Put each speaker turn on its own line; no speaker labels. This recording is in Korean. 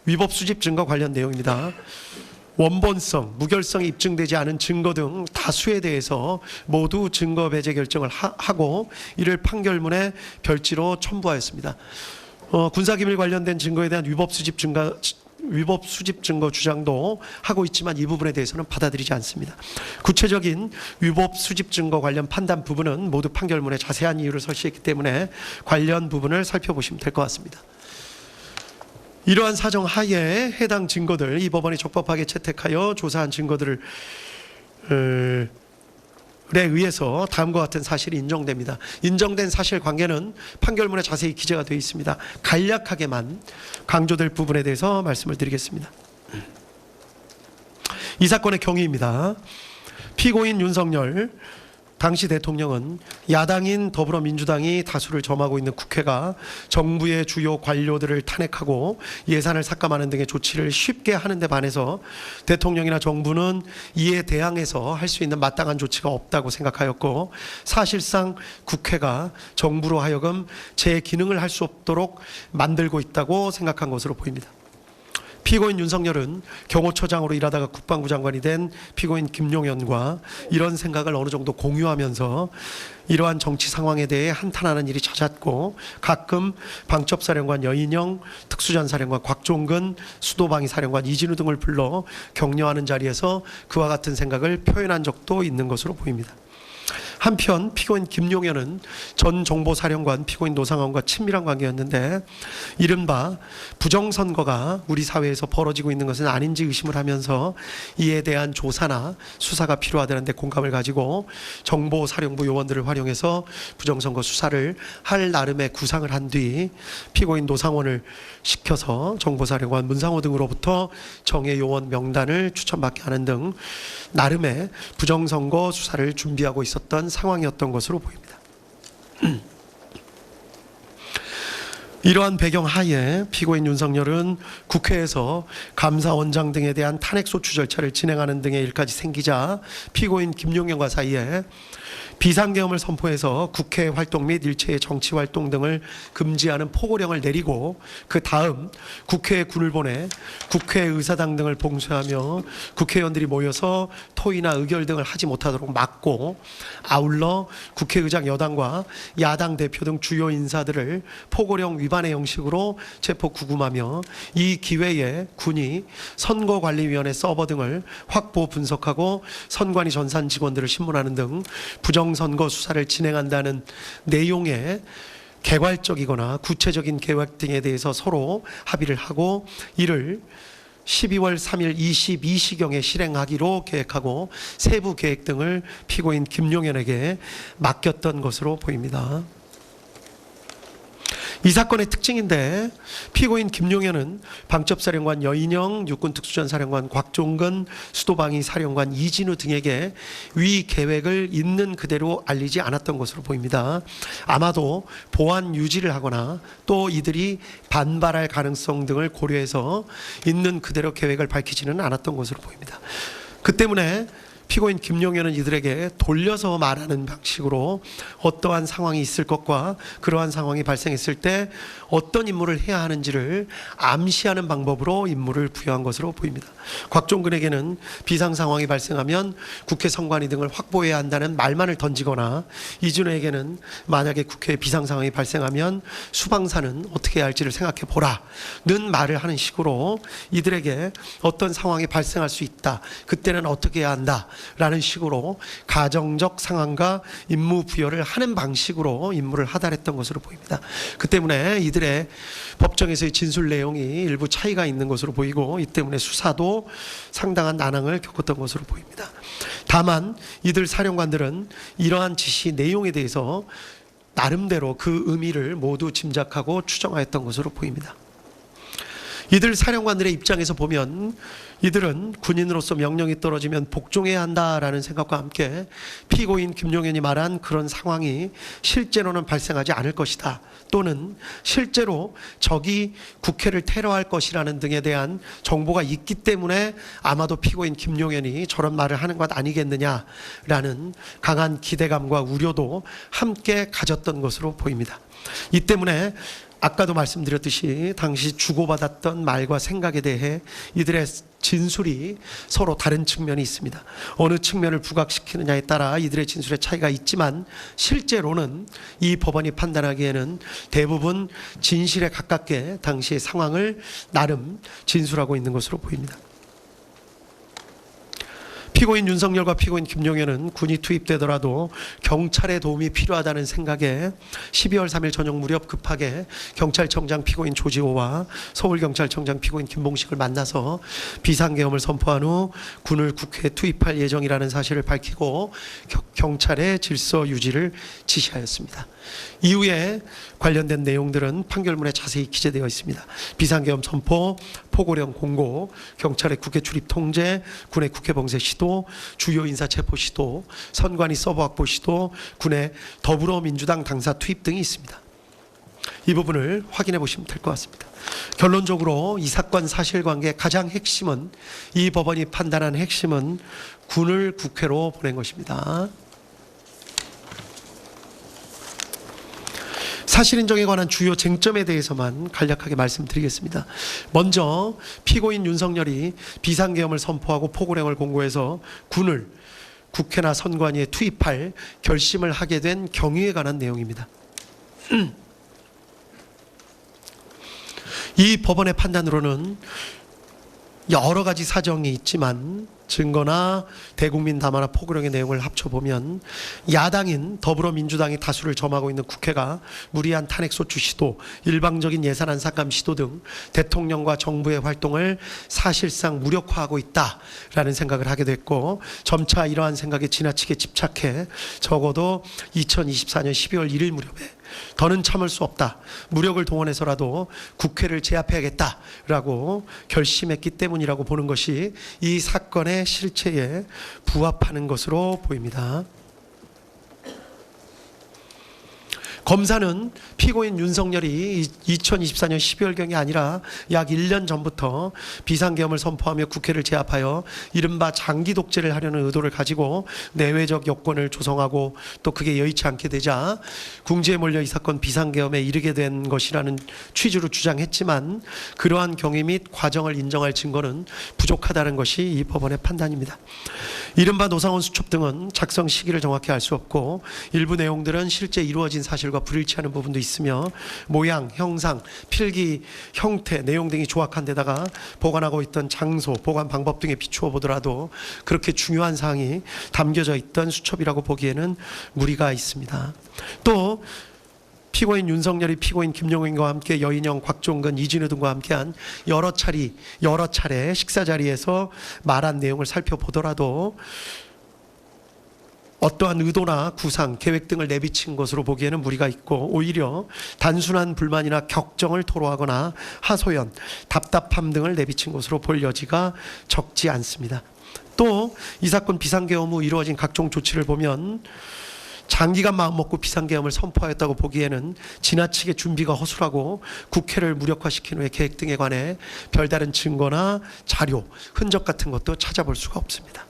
위법 수집 증거 관련 내용입니다. 원본성, 무결성이 입증되지 않은 증거 등 다수에 대해서 모두 증거 배제 결정을 하고 이를 판결문에 별지로 첨부하였습니다. 군사기밀 관련된 증거에 대한 위법 수집 증거 주장도 하고 있지만 이 부분에 대해서는 받아들이지 않습니다. 구체적인 위법 수집 증거 관련 판단 부분은 모두 판결문에 자세한 이유를 설치했기 때문에 관련 부분을 살펴보시면 될 것 같습니다. 이러한 사정 하에 해당 증거들, 이 법원이 적법하게 채택하여 조사한 증거들에 의해서 다음과 같은 사실이 인정됩니다. 인정된 사실관계는 판결문에 자세히 기재가 되어 있습니다. 간략하게만 강조될 부분에 대해서 말씀을 드리겠습니다. 이 사건의 경위입니다. 피고인 윤석열 당시 대통령은 야당인 더불어민주당이 다수를 점하고 있는 국회가 정부의 주요 관료들을 탄핵하고 예산을 삭감하는 등의 조치를 쉽게 하는 데 반해서 대통령이나 정부는 이에 대항해서 할 수 있는 마땅한 조치가 없다고 생각하였고, 사실상 국회가 정부로 하여금 제 기능을 할 수 없도록 만들고 있다고 생각한 것으로 보입니다. 피고인 윤석열은 경호처장으로 일하다가 국방부 장관이 된 피고인 김용현과 이런 생각을 어느 정도 공유하면서 이러한 정치 상황에 대해 한탄하는 일이 잦았고, 가끔 방첩사령관 여인영, 특수전사령관 곽종근, 수도방위 사령관 이진우 등을 불러 격려하는 자리에서 그와 같은 생각을 표현한 적도 있는 것으로 보입니다. 한편 피고인 김용현은 전 정보사령관 피고인 노상원과 친밀한 관계였는데, 이른바 부정선거가 우리 사회에서 벌어지고 있는 것은 아닌지 의심을 하면서 이에 대한 조사나 수사가 필요하다는 데 공감을 가지고 정보사령부 요원들을 활용해서 부정선거 수사를 할 나름의 구상을 한 뒤 피고인 노상원을 시켜서 정보사령관 문상호 등으로부터 정예 요원 명단을 추천받게 하는 등 나름의 부정선거 수사를 준비하고 있었던 상황이었던 것으로 보입니다. 이러한 배경 하에 피고인 윤석열은 국회에서 감사원장 등에 대한 탄핵소추 절차를 진행하는 등의 일까지 생기자 피고인 김용현과 사이에 비상계엄을 선포해서 국회 활동 및 일체의 정치 활동 등을 금지하는 포고령을 내리고, 그 다음 국회에 군을 보내 국회의사당 등을 봉쇄하며 국회의원들이 모여서 토의나 의결 등을 하지 못하도록 막고, 아울러 국회의장 여당과 야당 대표 등 주요 인사들을 포고령 위반의 형식으로 체포 구금하며, 이 기회에 군이 선거관리위원회 서버 등을 확보 분석하고 선관위 전산 직원들을 신문하는 등 부정선거 수사를 진행한다는 내용의 개괄적이거나 구체적인 계획 등에 대해서 서로 합의를 하고, 이를 12월 3일 22시경에 실행하기로 계획하고 세부 계획 등을 피고인 김용현에게 맡겼던 것으로 보입니다. 이 사건의 특징인데, 피고인 김용현은 방첩사령관 여인영, 육군특수전사령관 곽종근, 수도방위 사령관 이진우 등에게 위 계획을 있는 그대로 알리지 않았던 것으로 보입니다. 아마도 보안 유지를 하거나 또 이들이 반발할 가능성 등을 고려해서 있는 그대로 계획을 밝히지는 않았던 것으로 보입니다. 그 때문에 피고인 김용현은 이들에게 돌려서 말하는 방식으로 어떠한 상황이 있을 것과 그러한 상황이 발생했을 때 어떤 임무를 해야 하는지를 암시하는 방법으로 임무를 부여한 것으로 보입니다. 곽종근에게는 비상 상황이 발생하면 국회 선관위 등을 확보해야 한다는 말만을 던지거나, 이준호에게는 만약에 국회에 비상 상황이 발생하면 수방사는 어떻게 해야 할지를 생각해 보라는 말을 하는 식으로 이들에게 어떤 상황이 발생할 수 있다, 그때는 어떻게 해야 한다 라는 식으로 가정적 상황과 임무 부여를 하는 방식으로 임무를 하달했던 것으로 보입니다. 그 때문에 이들의 법정에서의 진술 내용이 일부 차이가 있는 것으로 보이고, 이 때문에 수사도 상당한 난항을 겪었던 것으로 보입니다. 다만 이들 사령관들은 이러한 지시 내용에 대해서 나름대로 그 의미를 모두 짐작하고 추정하였던 것으로 보입니다. 이들 사령관들의 입장에서 보면 이들은 군인으로서 명령이 떨어지면 복종해야 한다라는 생각과 함께 피고인 김용현이 말한 그런 상황이 실제로는 발생하지 않을 것이다, 또는 실제로 적이 국회를 테러할 것이라는 등에 대한 정보가 있기 때문에 아마도 피고인 김용현이 저런 말을 하는 것 아니겠느냐라는 강한 기대감과 우려도 함께 가졌던 것으로 보입니다. 이 때문에 아까도 말씀드렸듯이 당시 주고받았던 말과 생각에 대해 이들의 진술이 서로 다른 측면이 있습니다. 어느 측면을 부각시키느냐에 따라 이들의 진술의 차이가 있지만 실제로는 이 법원이 판단하기에는 대부분 진실에 가깝게 당시의 상황을 나름 진술하고 있는 것으로 보입니다. 피고인 윤석열과 피고인 김용현은 군이 투입되더라도 경찰의 도움이 필요하다는 생각에 12월 3일 저녁 무렵 급하게 경찰청장 피고인 조지호와 서울경찰청장 피고인 김봉식을 만나서 비상계엄을 선포한 후 군을 국회에 투입할 예정이라는 사실을 밝히고 경찰의 질서 유지를 지시하였습니다. 이후에 관련된 내용들은 판결문에 자세히 기재되어 있습니다. 비상계엄 선포, 포고령 공고, 경찰의 국회 출입 통제, 군의 국회 봉쇄 시도, 주요 인사 체포 시도, 선관위 서버 확보 시도, 군의 더불어민주당 당사 투입 등이 있습니다. 이 부분을 확인해 보시면 될 것 같습니다. 결론적으로 이 사건 사실관계의 가장 핵심은, 이 법원이 판단한 핵심은 군을 국회로 보낸 것입니다. 사실 인정에 관한 주요 쟁점에 대해서만 간략하게 말씀드리겠습니다. 먼저 피고인 윤석열이 비상계엄을 선포하고 포고령을 공고해서 군을 국회나 선관위에 투입할 결심을 하게 된 경위에 관한 내용입니다. 이 법원의 판단으로는 여러 가지 사정이 있지만 증거나 대국민 담화나 포고령의 내용을 합쳐보면 야당인 더불어민주당이 다수를 점하고 있는 국회가 무리한 탄핵소추 시도, 일방적인 예산안 삭감 시도 등 대통령과 정부의 활동을 사실상 무력화하고 있다라는 생각을 하게 됐고, 점차 이러한 생각에 지나치게 집착해 적어도 2024년 12월 1일 무렵에 더는 참을 수 없다, 무력을 동원해서라도 국회를 제압해야겠다라고 결심했기 때문이라고 보는 것이 이 사건의 실체에 부합하는 것으로 보입니다. 검사는 피고인 윤석열이 2024년 12월경이 아니라 약 1년 전부터 비상계엄을 선포하며 국회를 제압하여 이른바 장기 독재를 하려는 의도를 가지고 내외적 여건을 조성하고 또 그게 여의치 않게 되자 궁지에 몰려 이 사건 비상계엄에 이르게 된 것이라는 취지로 주장했지만, 그러한 경위 및 과정을 인정할 증거는 부족하다는 것이 이 법원의 판단입니다. 이른바 노상원 수첩 등은 작성 시기를 정확히 알 수 없고 일부 내용들은 실제 이루어진 사실과 불일치하는 부분도 있으며 모양, 형상, 필기, 형태, 내용 등이 조악한 데다가 보관하고 있던 장소, 보관 방법 등에 비추어 보더라도 그렇게 중요한 사항이 담겨져 있던 수첩이라고 보기에는 무리가 있습니다. 또 피고인 윤석열이 피고인 김용현과 함께 여인영, 곽종근, 이진우 등과 함께한 여러 차례 식사 자리에서 말한 내용을 살펴보더라도 어떠한 의도나 구상, 계획 등을 내비친 것으로 보기에는 무리가 있고, 오히려 단순한 불만이나 격정을 토로하거나 하소연, 답답함 등을 내비친 것으로 볼 여지가 적지 않습니다. 또 이 사건 비상계엄 후 이루어진 각종 조치를 보면 장기간 마음먹고 비상계엄을 선포하였다고 보기에는 지나치게 준비가 허술하고 국회를 무력화시킨 후의 계획 등에 관해 별다른 증거나 자료, 흔적 같은 것도 찾아볼 수가 없습니다.